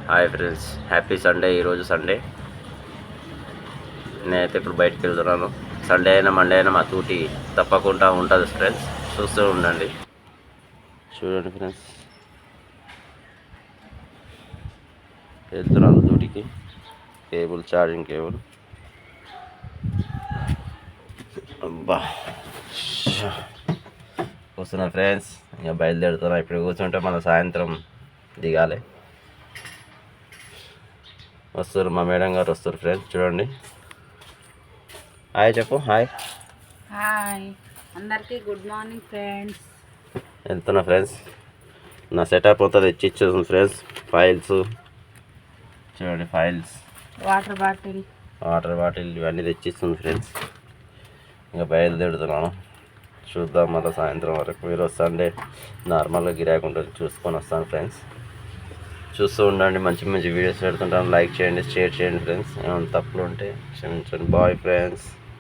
Hi friends, happy Sunday. ఈరోజు Sunday. నేనైతే ఇప్పుడు బయటకు వెళ్తున్నాను. సండే అయినా మండే అయినా మా తూటి తప్పకుండా ఉంటుంది ఫ్రెండ్స్, చూస్తూ ఉండండి. చూడండి ఫ్రెండ్స్, వెళ్తున్నాను తూటికి. Charging cable. అబ్బా వస్తున్నా ఫ్రెండ్స్, ఇక బయలుదేరుతున్నా. ఇప్పుడు కూర్చుంటే మన సాయంత్రం దిగాలి. వస్తారు, మా మేడం గారు వస్తారు ఫ్రెండ్స్. చూడండి, హాయ్ చెప్పు. హాయ్ అందరికీ గుడ్ మార్నింగ్ ఫ్రెండ్స్. వెళ్తున్నా ఫ్రెండ్స్. నా సెటప్ అంతా తెచ్చి ఇచ్చేస్తుంది ఫ్రెండ్స్. ఫైల్స్ చూడండి, ఫైల్స్, వాటర్ బాటిల్ ఇవన్నీ తెచ్చిస్తుంది ఫ్రెండ్స్. ఇంకా బయలుదేరుతున్నాను. చూద్దాం మళ్ళీ సాయంత్రం వరకు. ఈరోజు సండే నార్మల్గా గిరాకీ ఉంటుంది, చూసుకొని వస్తాను ఫ్రెండ్స్. చూస్తూ ఉండండి, మంచి మంచి వీడియోస్ పెడుతుంటాను. లైక్ చేయండి, షేర్ చేయండి ఫ్రెండ్స్. ఏమైనా తప్పులు ఉంటే క్షమించండి. Bye friends.